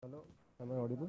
Hello, am I audible?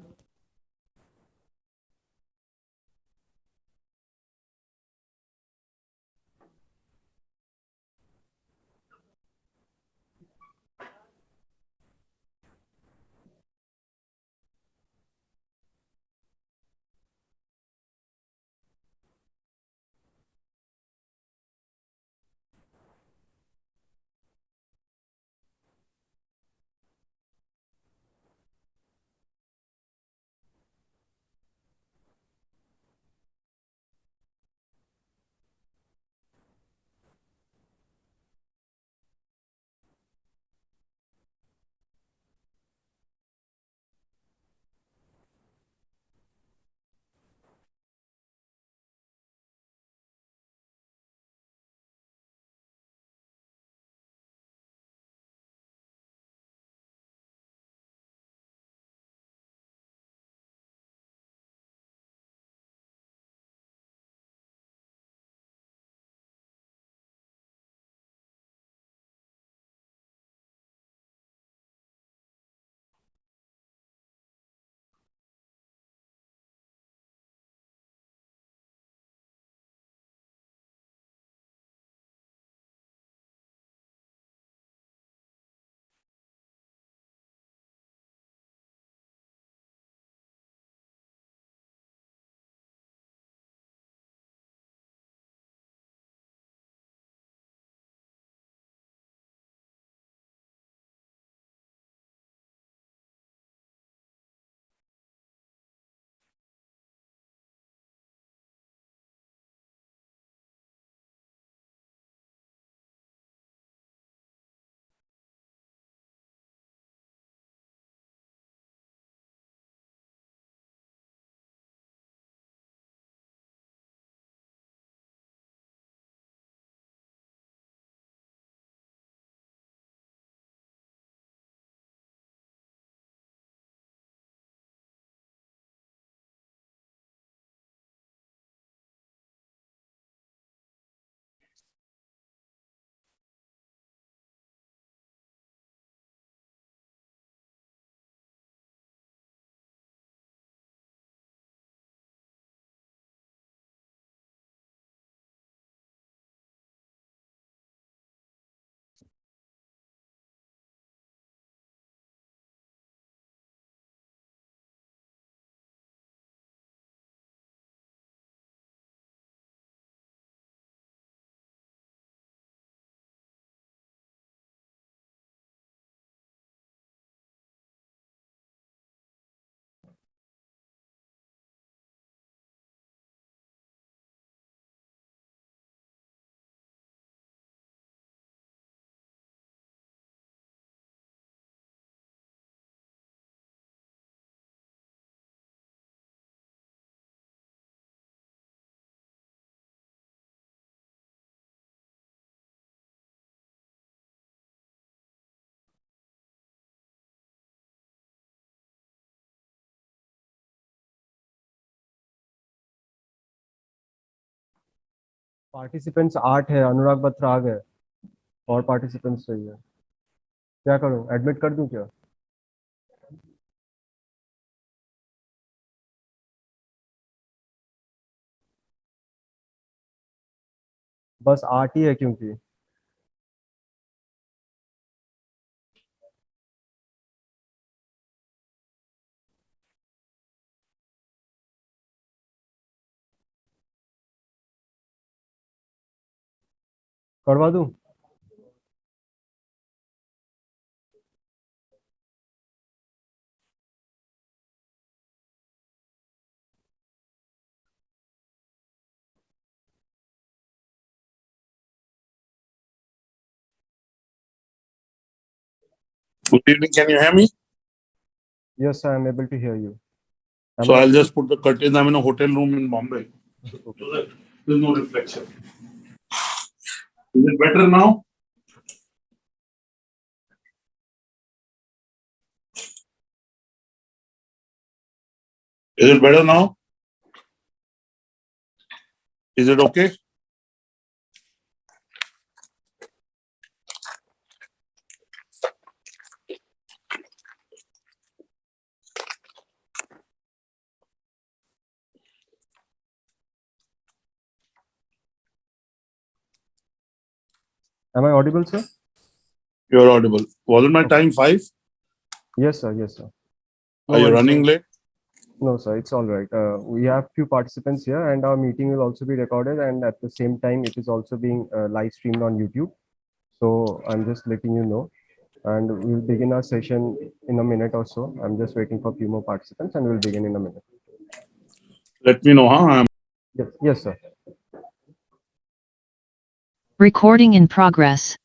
Participants 8 है, अनुराग बत्रा आ गए। और पार्टिसिपेंट्स चाहिए। क्या करूं, एडमिट कर दूं क्या? बस 8 ही है क्योंकि। करवा दूं? Good evening. Can you hear me? Yes, I am able to hear you. Am So I I'll audible? just put the curtains. I'm in a hotel room in Bombay, so Okay. that there's no reflection. Is it better now? Is it better now? Is it okay? Am I audible, sir? You're audible. Wasn't my time 5? Yes, sir. Yes, sir. Are you worries, running sir. late? No, sir. It's all right. We have few participants here, and our meeting will also be recorded. And at the same time, it is also being live streamed on YouTube. So I'm just letting you know. And we'll begin our session in a minute or so. I'm just waiting for a few more participants, and we'll begin in a minute. Let me know, huh? Yes, yes, sir. Recording in progress.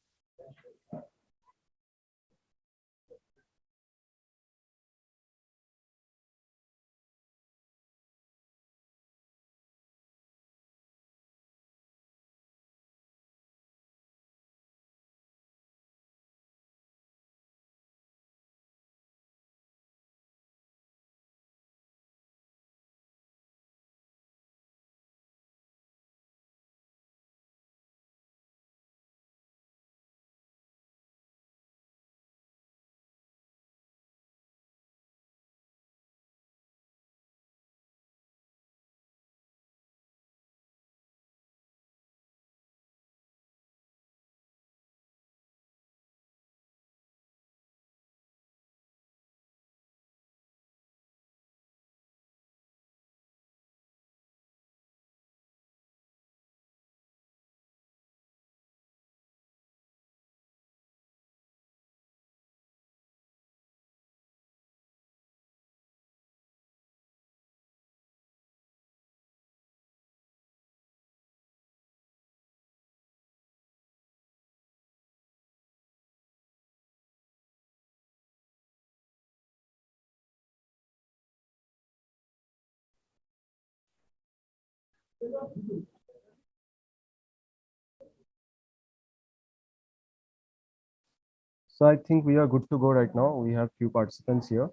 So I think we are good to go right now. We have few participants here,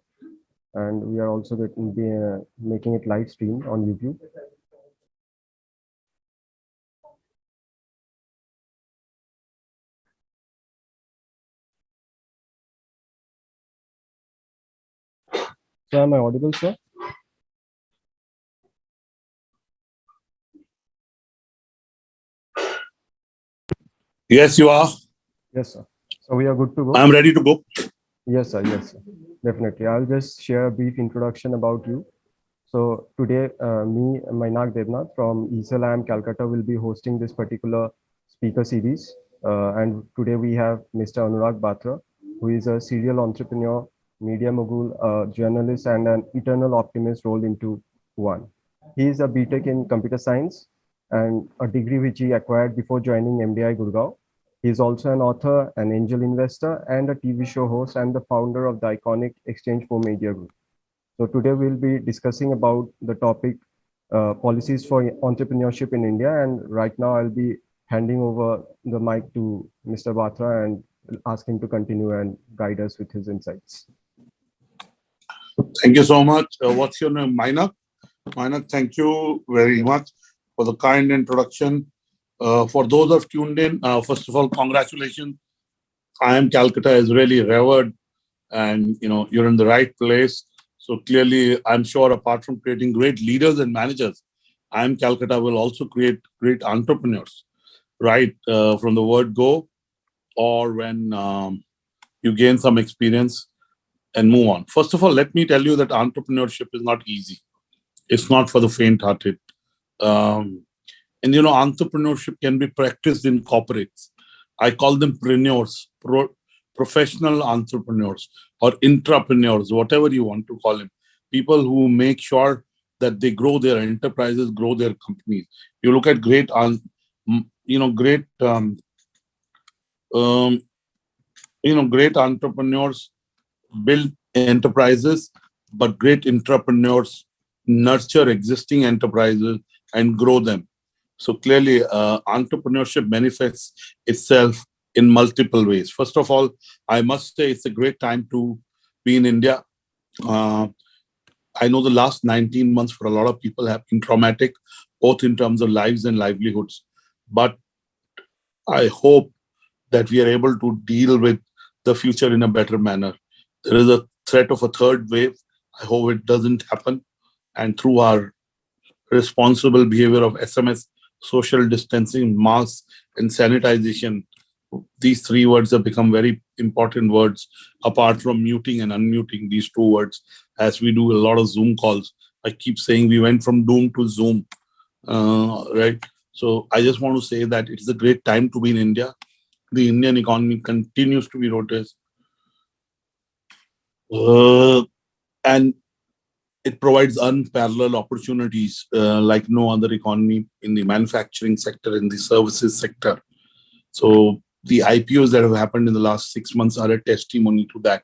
and we are also making it live stream on YouTube. So am I audible, sir? Yes, you are. Yes, sir. So we are good to go. I'm ready to go. Yes, sir. Yes, sir. Definitely. I'll just share a brief introduction about you. So today, me, Mainak Devnath from ESLIM Calcutta will be hosting this particular speaker series. And today we have Mr. Annurag Batra, who is a serial entrepreneur, media mogul, journalist, and an eternal optimist rolled into one. He is a BTech in computer science and a degree which he acquired before joining MDI Gurgaon. He is also an author, an angel investor, and a TV show host, and the founder of the iconic Exchange 4 Media Group. So today we'll be discussing about the topic policies for entrepreneurship in India. And right now I'll be handing over the mic to Mr. Batra and ask him to continue and guide us with his insights. Thank you so much. What's your name? Mainak? Mainak, thank you very much for the kind introduction. For those who have tuned in, first of all, congratulations. IIM Calcutta is really revered, and you're in the right place. So clearly, I'm sure apart from creating great leaders and managers, IIM Calcutta will also create great entrepreneurs, right? From the word go, or when you gain some experience and move on. First of all, let me tell you that entrepreneurship is not easy. It's not for the faint-hearted. And entrepreneurship can be practiced in corporates. I call them preneurs, professional entrepreneurs or intrapreneurs, whatever you want to call them. People who make sure that they grow their enterprises, grow their companies. You look at great great entrepreneurs build enterprises, but great entrepreneurs nurture existing enterprises and grow them. So clearly, entrepreneurship manifests itself in multiple ways. First of all, I must say it's a great time to be in India. I know the last 19 months for a lot of people have been traumatic, both in terms of lives and livelihoods. But I hope that we are able to deal with the future in a better manner. There is a threat of a third wave. I hope it doesn't happen. And through our responsible behavior of SMS, social distancing, masks, and sanitization, These three words have become very important words, apart from muting and unmuting these two words. As we do a lot of Zoom calls, I keep saying we went from Doom to Zoom, right? So I just want to say that it's a great time to be in India. The Indian economy continues to be robust, and it provides unparalleled opportunities like no other economy in the manufacturing sector, in the services sector. So the IPOs that have happened in the last 6 months are a testimony to that.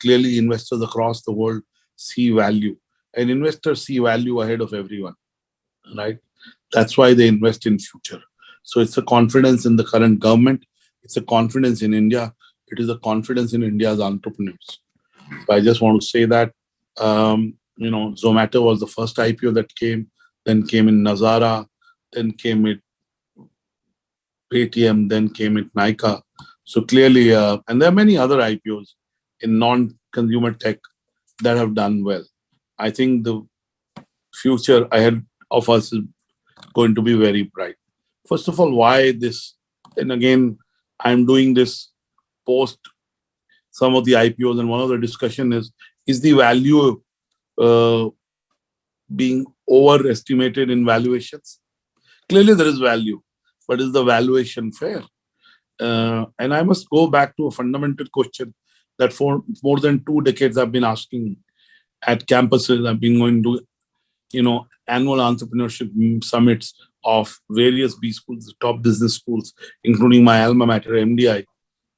Clearly, investors across the world see value, and investors see value ahead of everyone, right? That's why they invest in future. So it's a confidence in the current government. It's a confidence in India. It is a confidence in India's entrepreneurs. So I just want to say that, Zomato was the first IPO that came, then came in Nazara, then came it Paytm, then came it Nykaa. So clearly, and there are many other IPOs in non-consumer tech that have done well. I think the future ahead of us is going to be very bright. First of all, why this? And again, I'm doing this post some of the IPOs, and one of the discussion is the value uh, being overestimated in valuations? Clearly, there is value, but is the valuation fair? And I must go back to a fundamental question that for more than 2 decades I've been asking at campuses. I've been going to, annual entrepreneurship summits of various B schools, top business schools, including my alma mater, MDI.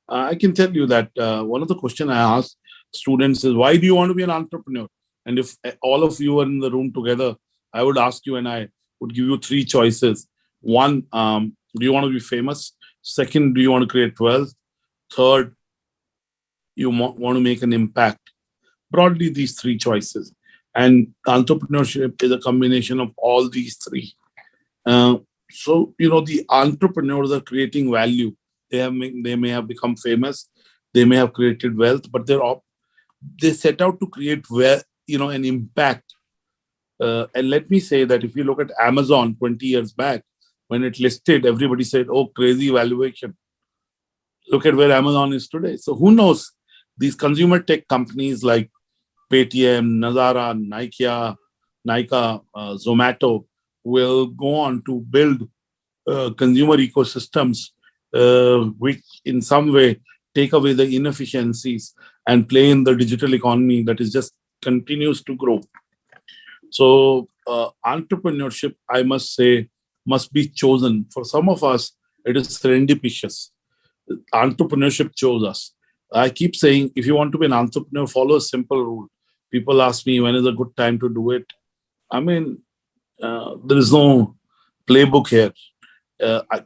I can tell you that one of the questions I ask students is, why do you want to be an entrepreneur? And if all of you are in the room together, I would ask you and I would give you three choices. One, do you want to be famous? Second, do you want to create wealth? Third, you want to make an impact. Broadly, these three choices. And entrepreneurship is a combination of all these three. The entrepreneurs are creating value. They may have become famous, they may have created wealth, but they set out to create an impact. And let me say that if you look at Amazon 20 years back, when it listed, everybody said, "Oh, crazy valuation." Look at where Amazon is today. So who knows? These consumer tech companies like Paytm, Nazara, Nykaa, Zomato will go on to build consumer ecosystems which in some way take away the inefficiencies and play in the digital economy that is just continues to grow. So entrepreneurship, I must say, must be chosen. For some of us, it is serendipitous. Entrepreneurship chose us. I keep saying, if you want to be an entrepreneur, follow a simple rule. People ask me, when is a good time to do it? I mean, there is no playbook here.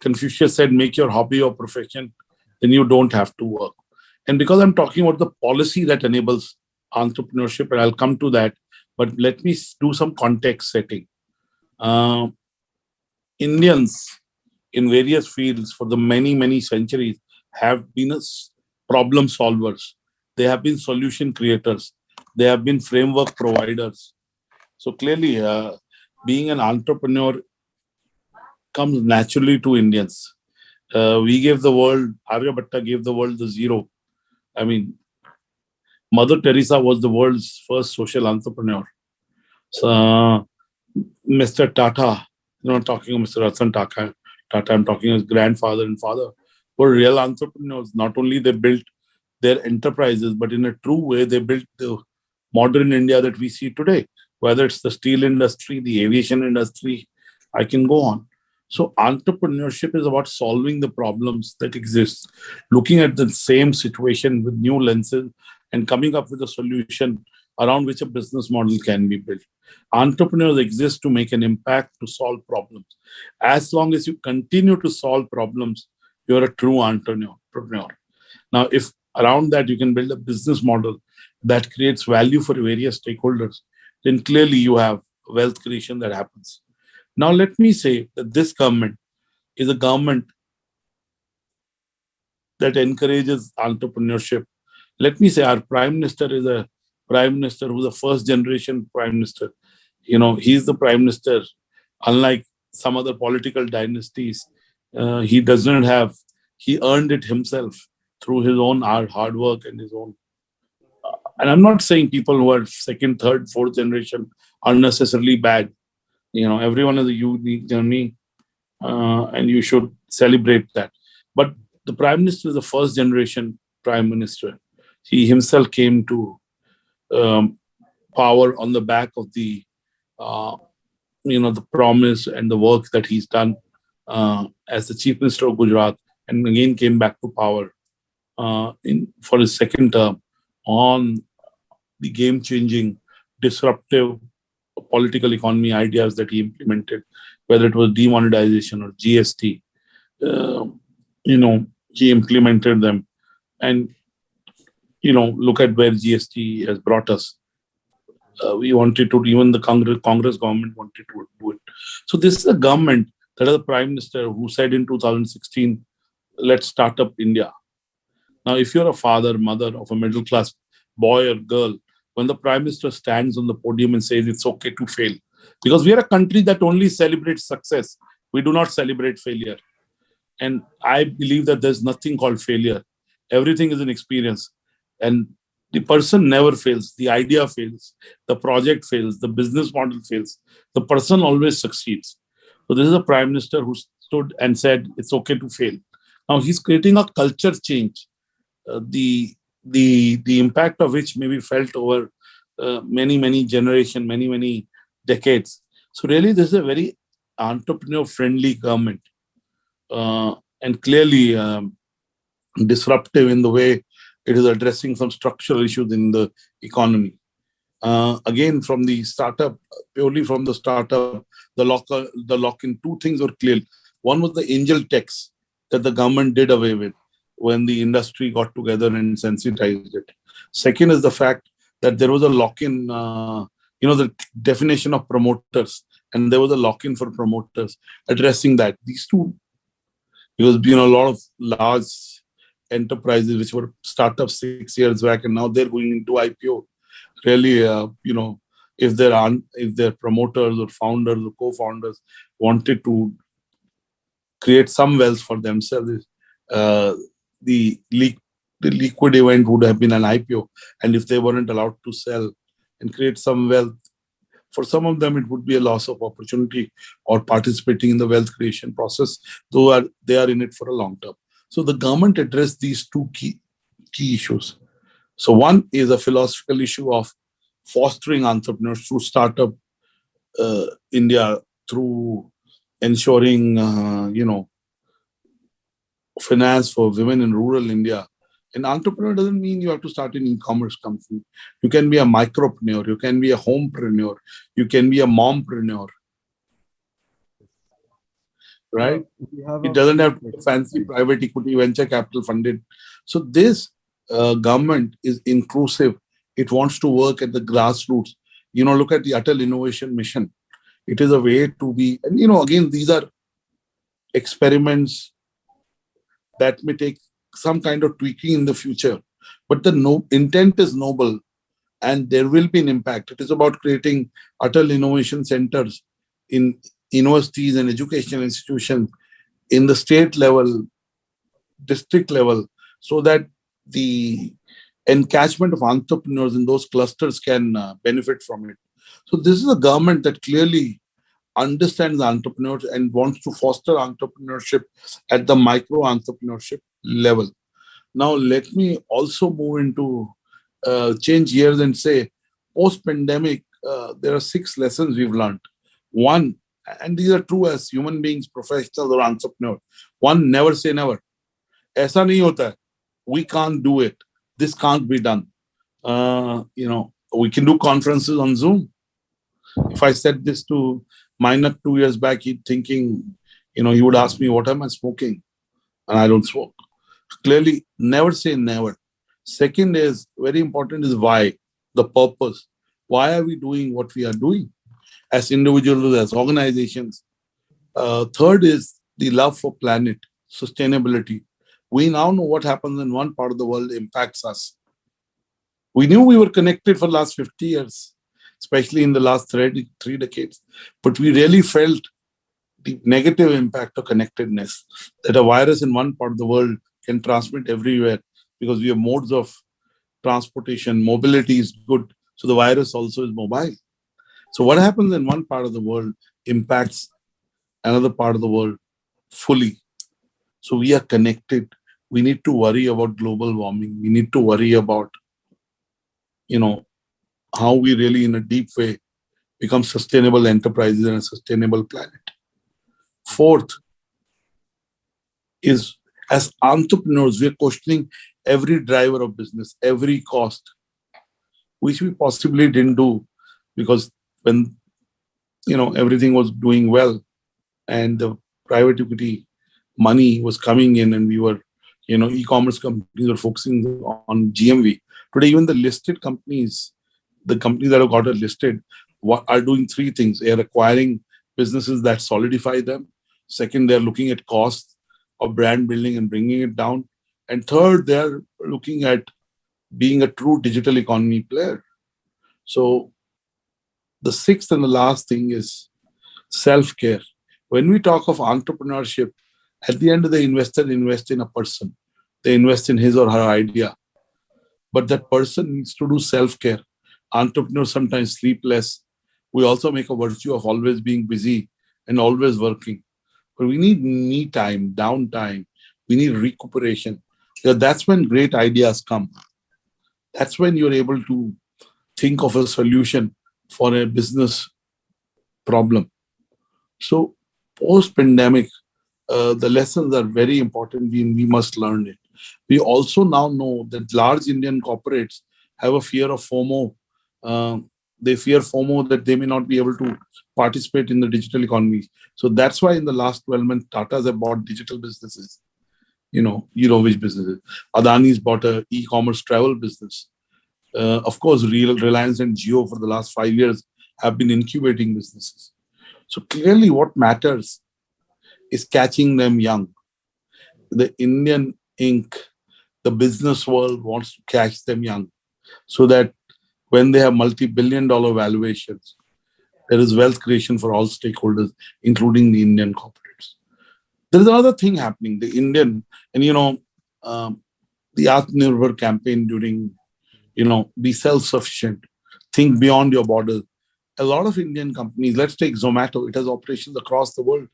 Confucius said, make your hobby your profession, then you don't have to work. And because I'm talking about the policy that enables entrepreneurship, and I'll come to that, but let me do some context setting. Indians in various fields for the many, many centuries have been problem solvers. They have been solution creators. They have been framework providers. So clearly, being an entrepreneur comes naturally to Indians. We gave the world, Aryabhatta gave the world the zero. I mean, Mother Teresa was the world's first social entrepreneur. So, Mr. Tata, not talking of Mr. Ratan Tata, I'm talking of his grandfather and father, were real entrepreneurs. Not only they built their enterprises, but in a true way, they built the modern India that we see today, whether it's the steel industry, the aviation industry, I can go on. So entrepreneurship is about solving the problems that exist, looking at the same situation with new lenses and coming up with a solution around which a business model can be built. Entrepreneurs exist to make an impact, to solve problems. As long as you continue to solve problems, you're a true entrepreneur. Now, if around that you can build a business model that creates value for various stakeholders, then clearly you have wealth creation that happens. Now, let me say that this government is a government that encourages entrepreneurship. Let me say our prime minister is a prime minister who's a first generation prime minister. He's the prime minister. Unlike some other political dynasties, he does not have He earned it himself through his own hard work and his own. And I'm not saying people who are second, third, fourth generation are necessarily bad. Everyone has a unique journey, and you should celebrate that. But the prime minister is the first generation prime minister. He himself came to power on the back of the promise and the work that he's done as the chief minister of Gujarat, and again came back to power for his second term on the game-changing, disruptive political economy ideas that he implemented, whether it was demonetization or GST. He implemented them, and look at where GST has brought us. We wanted to, even the Congress government wanted to do it. So this is a government that is the prime minister who said in 2016, let's start up India. Now, if you're a father, mother of a middle class boy or girl, when the prime minister stands on the podium and says it's okay to fail, because we are a country that only celebrates success, we do not celebrate failure. And I believe that there's nothing called failure. Everything is an experience. And the person never fails. The idea fails. The project fails. The business model fails. The person always succeeds. So this is a prime minister who stood and said it's okay to fail. Now he's creating a culture change. The impact of which may be felt over many generations, many decades. So really, this is a very entrepreneur-friendly government, and clearly disruptive in the way it is addressing some structural issues in the economy. Again, from the startup, purely from the startup, the lock-in, two things were clear. One was the angel tax that the government did away with when the industry got together and sensitized it. Second is the fact that there was a lock-in, the definition of promoters, and there was a lock-in for promoters addressing that. These two, because a lot of large enterprises which were startups 6 years back, and now they're going into IPO. Really, if their promoters or founders or co-founders wanted to create some wealth for themselves, the liquid event would have been an IPO. And if they weren't allowed to sell and create some wealth, for some of them, it would be a loss of opportunity or participating in the wealth creation process, though they are in it for a long term. So the government addressed these two key issues. So one is a philosophical issue of fostering entrepreneurs through startup India, through ensuring, finance for women in rural India. An entrepreneur doesn't mean you have to start an e-commerce company. You can be a micropreneur. You can be a homepreneur. You can be a mompreneur. Right? It doesn't have to be fancy private equity, venture capital funded. So this government is inclusive. It wants to work at the grassroots. Look at the Atal Innovation Mission. It is a way to be, and again, these are experiments that may take some kind of tweaking in the future. But the intent is noble, and there will be an impact. It is about creating Atal Innovation Centers in universities and educational institutions in the state level, district level, so that the encashment of entrepreneurs in those clusters can benefit from it. So this is a government that clearly understands the entrepreneurs and wants to foster entrepreneurship at the micro entrepreneurship level. Now, let me also move into change gears and say, post-pandemic, there are 6 lessons we've learned. One, and these are true as human beings, professionals or entrepreneurs. One, never say never. Aisa nahi hota hai. We can't do it. This can't be done. We can do conferences on Zoom. If I said this to Mainak 2 years back, he'd thinking, he would ask me, what am I smoking? And I don't smoke. Clearly, never say never. Second is, very important is why, the purpose. Why are we doing what we are doing as individuals, as organizations? Third is the love for planet, sustainability. We now know what happens in one part of the world impacts us. We knew we were connected for the last 50 years, especially in the last 3 decades. But we really felt the negative impact of connectedness, that a virus in one part of the world can transmit everywhere because we have modes of transportation, mobility is good. So the virus also is mobile. So what happens in one part of the world impacts another part of the world fully. So we are connected. We need to worry about global warming. We need to worry about, how we really in a deep way become sustainable enterprises and a sustainable planet. Fourth is, as entrepreneurs, we're questioning every driver of business, every cost, which we possibly didn't do because when everything was doing well and the private equity money was coming in and we were, e-commerce companies were focusing on GMV. Today, even the listed companies, the companies that have got it listed, are doing three things. They are acquiring businesses that solidify them. Second, they're looking at costs of brand building and bringing it down. And third, they're looking at being a true digital economy player. So the sixth and the last thing is self-care. When we talk of entrepreneurship, at the end of the investor invest in a person. They invest in his or her idea. But that person needs to do self-care. Entrepreneurs sometimes sleep less. We also make a virtue of always being busy and always working. But we need me time, downtime. We need recuperation. Because that's when great ideas come. That's when you're able to think of a solution for a business problem. So post-pandemic, the lessons are very important. We must learn it. We also now know that large Indian corporates have a fear of FOMO. They fear FOMO that they may not be able to participate in the digital economy. So that's why in the last 12 months, Tata's have bought digital businesses. You know which businesses. Adani's bought a e-commerce travel business. Of course, Reliance and Jio for the last 5 years have been incubating businesses. So clearly what matters is catching them young. The Indian Inc., the business world wants to catch them young so that when they have multi-billion-dollar valuations, there is wealth creation for all stakeholders, including the Indian corporates. There is another thing happening. The Indian, and the Atmanirbhar campaign during, be self-sufficient, think beyond your borders. A lot of Indian companies, let's take Zomato, it has operations across the world.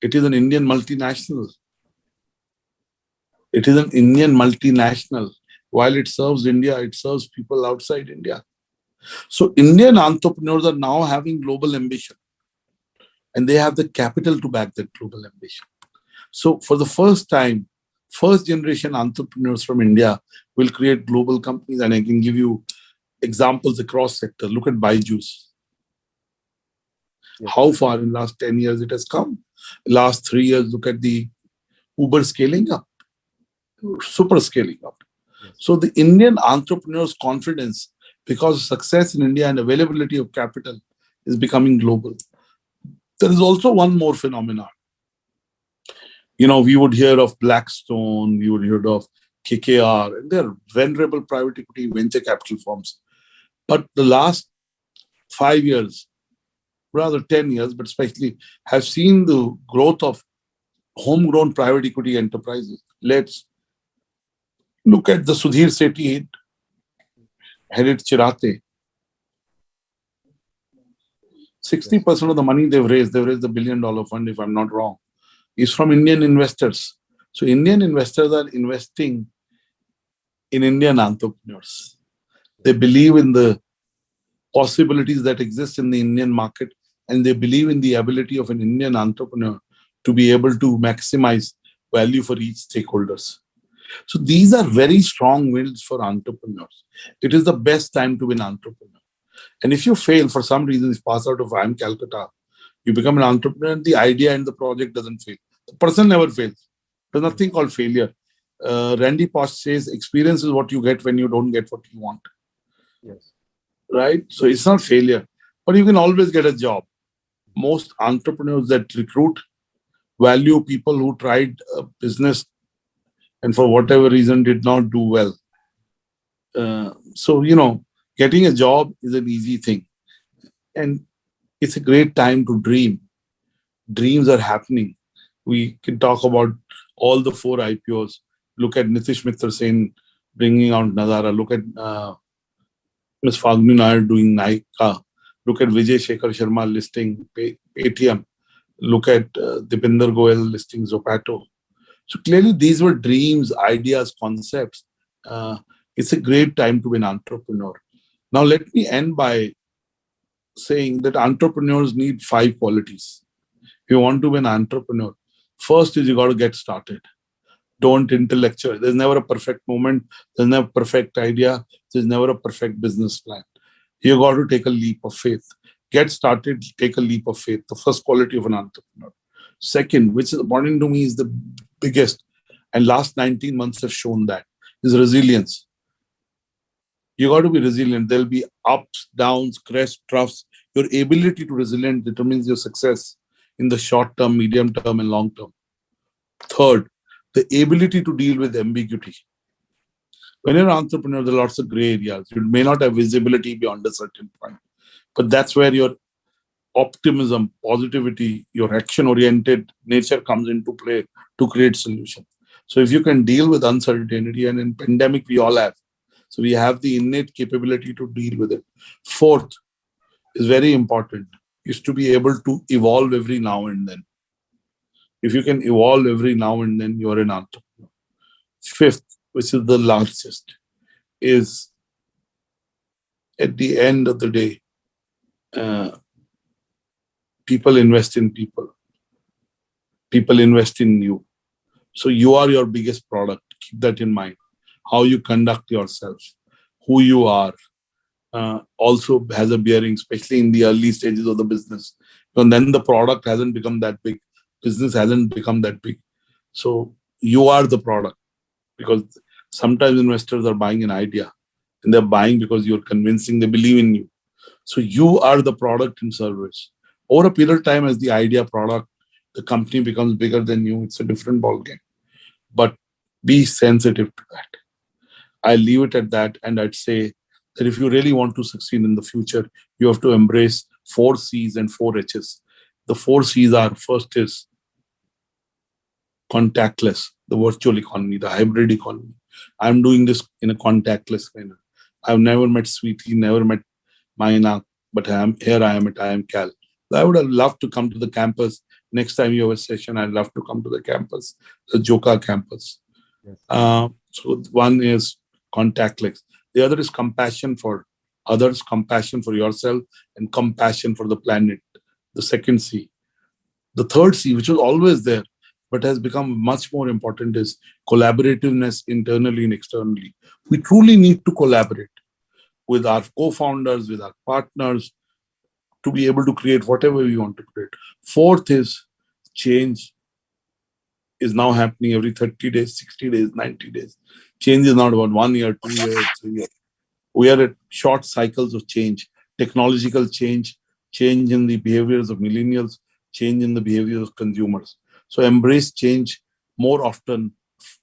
It is an Indian multinational. It is an Indian multinational. While it serves India, it serves people outside India. So Indian entrepreneurs are now having global ambition. And they have the capital to back that global ambition. So for the first time, first generation entrepreneurs from India will create global companies. And I can give you examples across sectors. Look at Byju's. Yes. How far in the last 10 years it has come. Last 3 years, look at the Uber scaling up, super scaling up. Yes. So the Indian entrepreneurs' confidence, because of success in India and availability of capital, is becoming global. There is also one more phenomenon. We would hear of Blackstone, we would hear of KKR, and they're venerable private equity venture capital firms. But the last 5 years, rather 10 years, but especially have seen the growth of homegrown private equity enterprises. Let's look at the Sudhir Sethi headed Chirate. 60% of the money they've raised the $1 billion fund, if I'm not wrong, is from Indian investors. So Indian investors are investing in Indian entrepreneurs. They believe in the possibilities that exist in the Indian market, and they believe in the ability of an Indian entrepreneur to be able to maximize value for each stakeholders. So these are very strong winds for entrepreneurs. It is the best time to be an entrepreneur. And if you fail for some reason, if pass out of IIM Calcutta, you become an entrepreneur, and the idea and the project doesn't fail. The person never fails. There's nothing called failure. Randy Posh says, experience is what you get when you don't get what you want. Yes. Right? So it's not failure, but you can always get a job. Most entrepreneurs that recruit value people who tried a business and for whatever reason did not do well. So, getting a job is an easy thing. And it's a great time to dream. dreams are happening. We can talk about all the 4 IPOs. Look at Nitish Mitra Sen bringing out Nazara. Look at Ms. Falguni Nair doing Nykaa. Look at Vijay Shekhar Sharma listing Paytm. Look at Dipinder Goyal listing Zomato. So clearly, these were dreams, ideas, concepts. It's a great time to be an entrepreneur. Now, let me end by saying that entrepreneurs need 5 qualities. If you want to be an entrepreneur, first is you got to get started. Don't intellectual. There's never a perfect moment. There's never a perfect idea. There's never a perfect business plan. You got to take a leap of faith. Get started, take a leap of faith. The first quality of an entrepreneur. Second, which is important to me, is the biggest, and last 19 months have shown that, is resilience. You got to be resilient. There'll be ups, downs, crests, troughs. Your ability to resilient determines your success in the short term, medium term, and long term. Third, the ability to deal with ambiguity. When you're an entrepreneur, there are lots of gray areas. You may not have visibility beyond a certain point, but that's where your optimism, positivity, your action-oriented nature comes into play to create solutions. So if you can deal with uncertainty, and in pandemic we all have, so we have the innate capability to deal with it. Fourth is very important, is to be able to evolve every now and then. If you can evolve every now and then, you're an entrepreneur. Fifth, which is the largest, is at the end of the day, people invest in people. People invest in you. So you are your biggest product. Keep that in mind. How you conduct yourself, who you are, also has a bearing, especially in the early stages of the business. And then the product hasn't become that big. Business hasn't become that big. So you are the product, because sometimes investors are buying an idea and they're buying because you're convincing, they believe in you. So you are the product and service. Over a period of time, as the idea product, the company becomes bigger than you. It's a different ballgame. But be sensitive to that. I leave it at that, and I'd say that if you really want to succeed in the future, you have to embrace 4 C's and 4 H's. The 4 C's are: first is contactless, the virtual economy, the hybrid economy. I'm doing this in a contactless manner. I've never met Sweetie, never met Maina, but I am here. I am at I am Cal. I would have loved to come to the campus. Next time you have a session, I'd love to come to the campus, the Joka campus. Yes. So one is contactless. The other is compassion for others, compassion for yourself, and compassion for the planet. The second C. The third C, which was always there, but has become much more important, is collaborativeness internally and externally. We truly need to collaborate with our co-founders, with our partners, to be able to create whatever we want to create. Fourth is change is now happening every 30 days, 60 days, 90 days. Change is not about 1 year, 2 years, 3 years. We are at short cycles of change, technological change, change in the behaviors of millennials, change in the behaviors of consumers. So embrace change more often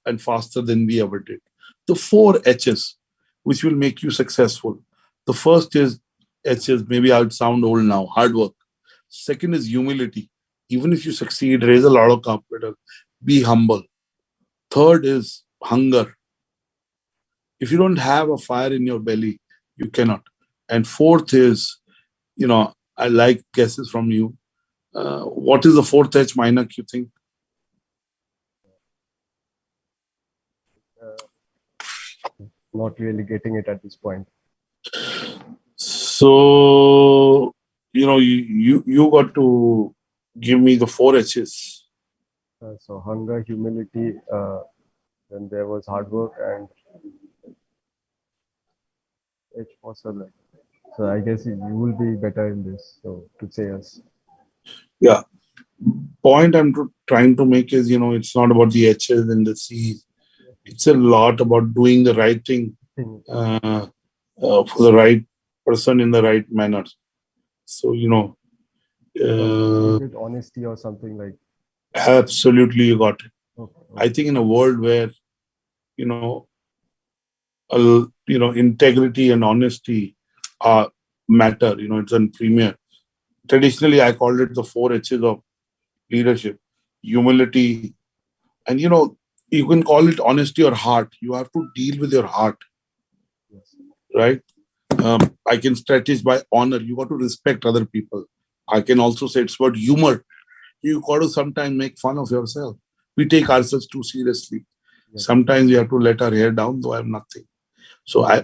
and faster than we ever did. The 4 H's, which will make you successful. The first is H's, maybe I would sound old now, hard work. Second is humility. Even if you succeed, raise a lot of capital, be humble. Third is hunger. If you don't have a fire in your belly, you cannot. And fourth is, I like guesses from you. What is the 4th H, Mainak, you think? Not really getting it at this point. So, you got to give me the 4 H's. So hunger, humility, then there was hard work, and H for select. So I guess you will be better in this. So to say us. Yeah. Point I'm trying to make is, it's not about the H's and the C's. It's a lot about doing the right thing for the right person in the right manner. So, is it honesty or something like? Absolutely, you got it. Okay. I think in a world where, integrity and honesty matter, it's on premier. Traditionally, I called it the 4 H's of leadership, humility, and you can call it honesty or heart. You have to deal with your heart, Yes. right? I can stretch it by honor. You got to respect other people. I can also say it's about humor. You got to sometimes make fun of yourself. We take ourselves too seriously. Yes. Sometimes we have to let our hair down, though I have nothing.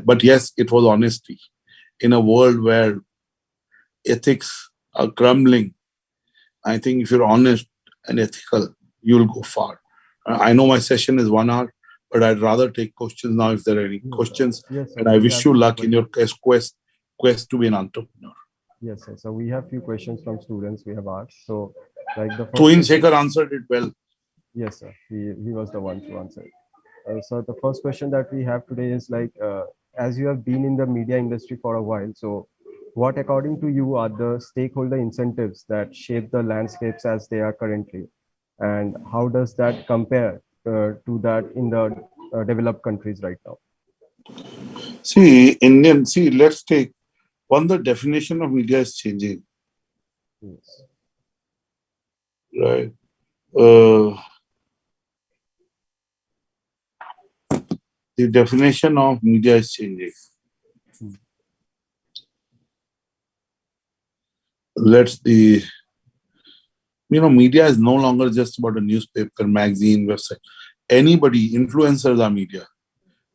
But yes, it was honesty. In a world where ethics are crumbling, I think if you're honest and ethical, you'll go far. I know my session is 1 hour, but I'd rather take questions now if there are any Yes, sir. questions. Yes, sir. And I We wish have you few luck in your questions. quest to be an entrepreneur. Yes, sir. So we have few questions from students we have asked. So, like the first Tuhin question. Shekhar answered it well. Yes, sir. He was the one to answer. So the first question that we have today is like, as you have been in the media industry for a while, so what according to you are the stakeholder incentives that shape the landscapes as they are currently, and how does that compare to that in the developed countries right now? Let's take one, the definition of media is changing, Yes. right? Uh, the definition of media is changing. Hmm. Let's the Media is no longer just about a newspaper, magazine, website. Anybody, influencers are media.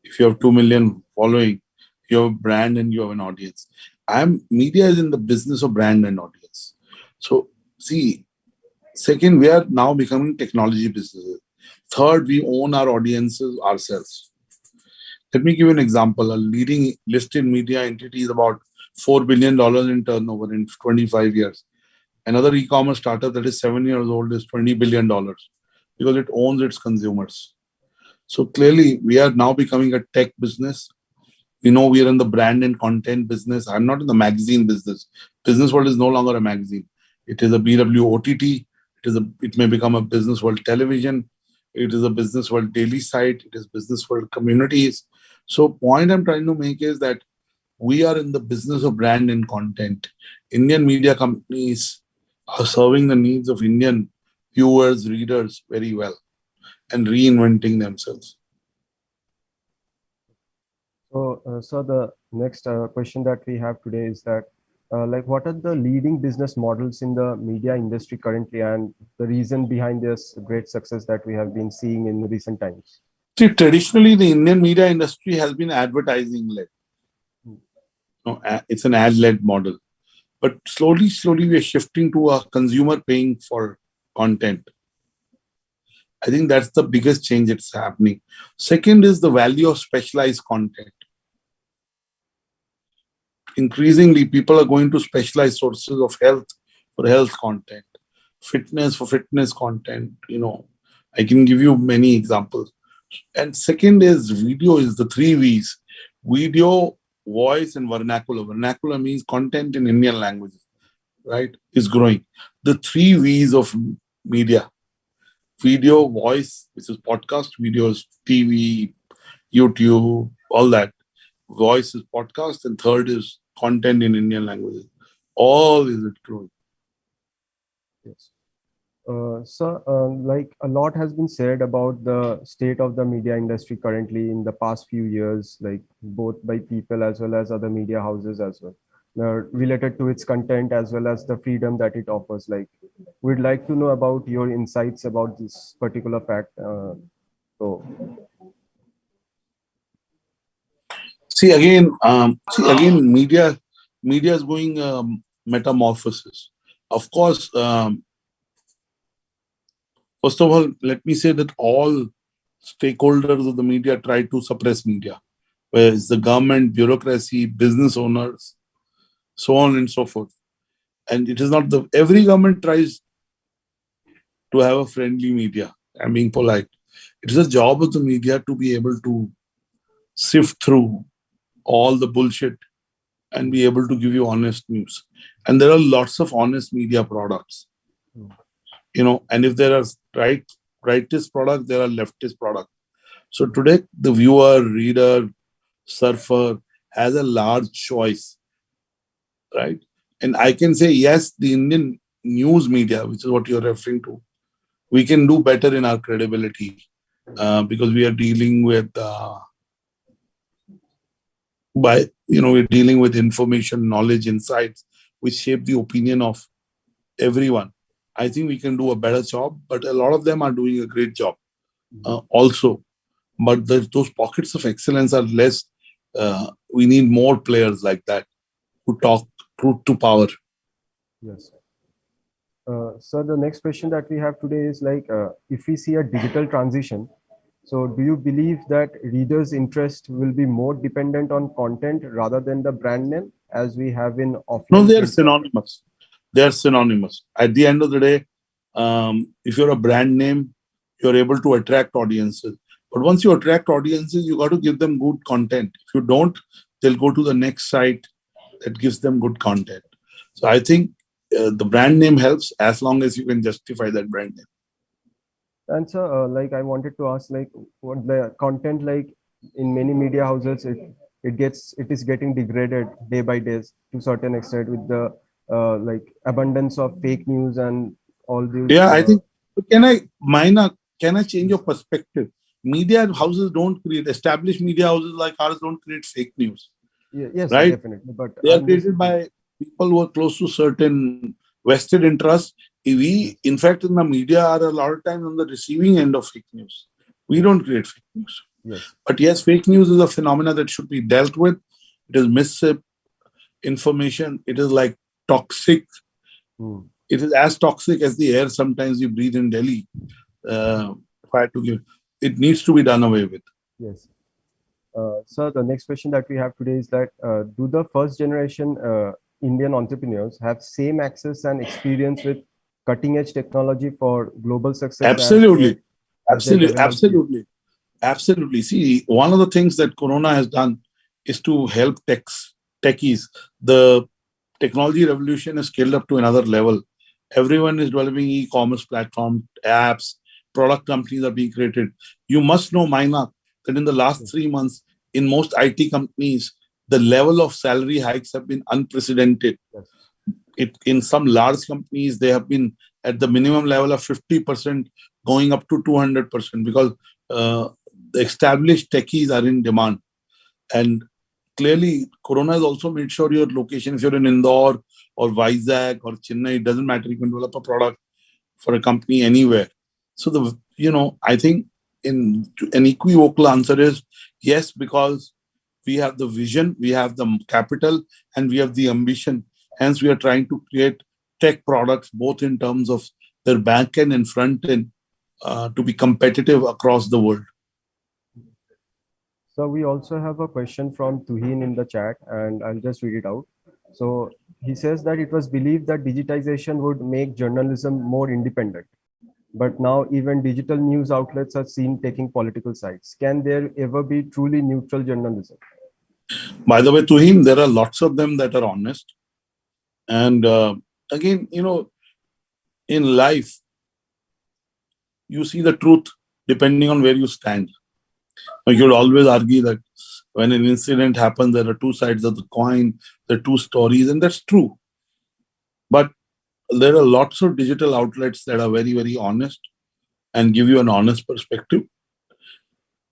If you have 2 million following, you have a brand and you have an audience. Media is in the business of brand and audience. So see, second, we are now becoming technology businesses. Third, we own our audiences ourselves. Let me give you an example. A leading listed media entity is about $4 billion in turnover in 25 years. Another e-commerce startup that is 7 years old is $20 billion because it owns its consumers. So clearly, we are now becoming a tech business. We know we are in the brand and content business. I'm not in the magazine business. Business World is no longer a magazine. It is a BW OTT. It may become a Business World television. It is a Business World daily site. It is Business World communities. So point I'm trying to make is that we are in the business of brand and content. Indian media companies are serving the needs of Indian viewers, readers very well and reinventing themselves. So the next question that we have today is that, like, what are the leading business models in the media industry currently, and the reason behind this great success that we have been seeing in recent times? See, traditionally, the Indian media industry has been advertising led. It's an ad led model. But slowly, we are shifting to a consumer paying for content. I think that's the biggest change that's happening. Second is the value of specialized content. Increasingly, people are going to specialized sources of health for health content, fitness for fitness content. I can give you many examples. And second is video is the three V's: video, voice, and vernacular. Vernacular means content in Indian languages, right? Is growing. The three V's of media: video, voice, which is podcast, videos, TV, YouTube, all that. Voice is podcast, and third is content in Indian languages. All is it growing. Yes. Like a lot has been said about the state of the media industry currently in the past few years, like both by people as well as other media houses as well, related to its content as well as the freedom that it offers. Like, we'd like to know about your insights about this particular fact. So, Media is going metamorphosis. Of course, first of all, let me say that all stakeholders of the media try to suppress media, whether it's the government, bureaucracy, business owners, so on and so forth. And it is not every government tries to have a friendly media. I'm being polite. It is a job of the media to be able to sift through all the bullshit and be able to give you honest news. And there are lots of honest media products, and if there are rightist products, there are leftist products. So today, the viewer, reader, surfer has a large choice, right? And I can say, yes, the Indian news media, which is what you're referring to, we can do better in our credibility because we are dealing with we're dealing with information, knowledge, insights, which shape the opinion of everyone. I think we can do a better job, but a lot of them are doing a great job also. But those pockets of excellence are less. We need more players like that who talk truth to power. Yes. Sir, the next question that we have today is like, if we see a digital transition, so do you believe that readers' interest will be more dependent on content rather than the brand name as we have in No, offline they are print media? synonymous. They are synonymous. At the end of the day, if you're a brand name, you're able to attract audiences. But once you attract audiences, you got to give them good content. If you don't, they'll go to the next site that gives them good content. So I think the brand name helps as long as you can justify that brand name. And so, like, I wanted to ask, like, what the content, like, in many media houses, it is getting degraded day by day to certain extent with the like abundance of fake news and all these. Yeah, I think. Can I change your perspective? Media houses don't create, established media houses like ours don't create fake news, Yes, sir, right? definitely. But They are I'm just created by people who are close to certain vested interests. We, in fact, in the media are a lot of times on the receiving end of fake news. We don't create fake news. yes, But yes, fake news is a phenomena that should be dealt with. It is misinformation. It is like toxic. hmm, It is as toxic as the air sometimes you breathe in Delhi. If I had to give, it needs to be done away with. yes. Sir, the next question that we have today is that do the first generation Indian entrepreneurs have same access and experience with cutting edge technology for global success Absolutely. as their Absolutely. government peers? Absolutely. See, one of the things that Corona has done is to help techies. The technology revolution is scaled up to another level. Everyone is developing e-commerce platforms, apps, product companies are being created. You must know, Maina, that in the last 3 months, in most IT companies, the level of salary hikes have been unprecedented. Yes. In some large companies, they have been at the minimum level of 50% going up to 200% because the established techies are in demand. And clearly, Corona has also made sure your location, if you're in Indore or Vizag or Chennai, it doesn't matter, you can develop a product for a company anywhere. So I think in an equivocal answer is yes, because we have the vision, we have the capital, and we have the ambition. Hence, we are trying to create tech products both in terms of their back end and front end to be competitive across the world. So we also have a question from Tuhin in the chat, and I'll just read it out. So he says that it was believed that digitization would make journalism more independent, but now even digital news outlets are seen taking political sides. Can there ever be truly neutral journalism? By the way, to him, there are lots of them that are honest. And again, in life, you see the truth depending on where you stand. You could always argue that when an incident happens, there are two sides of the coin, there are two stories, and that's true. But there are lots of digital outlets that are very, very honest and give you an honest perspective.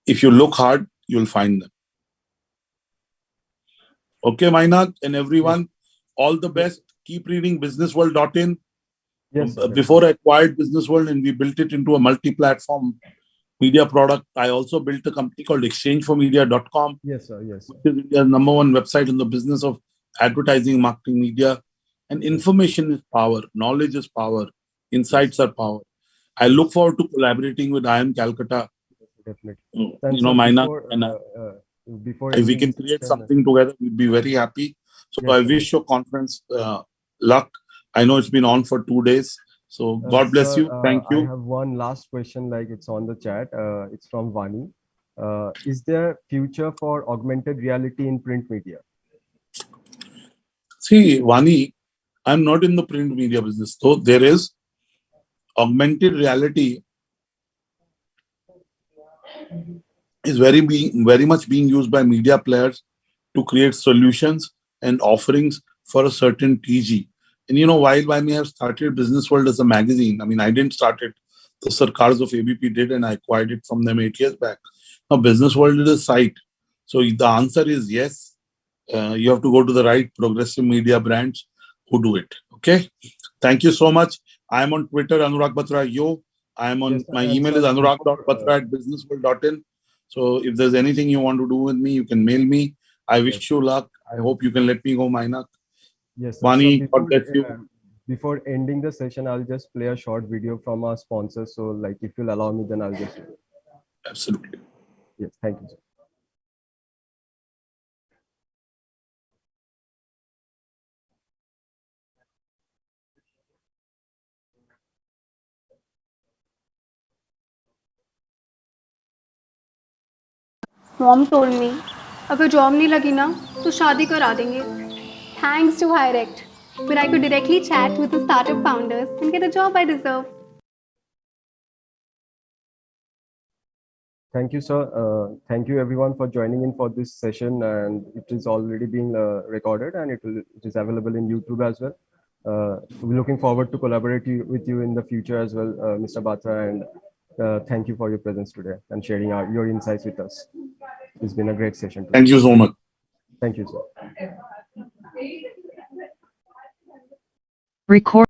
If you look hard, you'll find them. Okay, Mainak and everyone, all the best. Keep reading businessworld.in. Yes, sir, Before I acquired Business World and we built it into a multi-platform media product, I also built a company called exchangeformedia.com. yes, sir. Yes, sir. Which is India's number one website in the business of advertising, marketing, media. And information is power. Knowledge is power. Insights are power. I look forward to collaborating with IIM Calcutta. Definitely. And so Mainak, and before if we ending can this create session, something together, we'd be very happy. So yes, I sir, wish your conference luck. I know it's been on for 2 days. So God bless sir, you. Thank I you. have one last question, like it's on the chat. It's from Vani. Is there future for augmented reality in print media? See, Vani, I'm not in the print media business, though there is augmented reality is very much being used by media players to create solutions and offerings for a certain TG. And while I may have started Business World as a magazine, I mean, I didn't start it. The Sarkars of ABP did, and I acquired it from them 8 years back. Now, Business World is a site. So the answer is yes. You have to go to the right progressive media brands who do it. Okay. Thank you so much. I'm on Twitter, Annurag Batra. I'm on, Yes, my and email sir, is anurag.batra@businessworld.in. So if there's anything you want to do with me, you can mail me. I wish you luck. I hope you can let me go, Mainak. yes, sir. So Vani, God bless you. before ending the session, I'll just play a short video from our sponsor. So, like, if you'll allow me, then I'll just. Absolutely. Yes, thank you, sir. Mom told me, अगर job नहीं लगी ना तो शादी करा देंगे. Thanks to Hirect, where I could directly chat with the startup founders and get a job I deserve. Thank you, sir. Thank you, everyone, for joining in for this session. And it is already being recorded, and it is available in YouTube as well. We're looking forward to collaborate with you in the future as well, Mr. Batra. And thank you for your presence today and sharing your insights with us. It's been a great session today. Thank you so much. Thank you, sir. Record.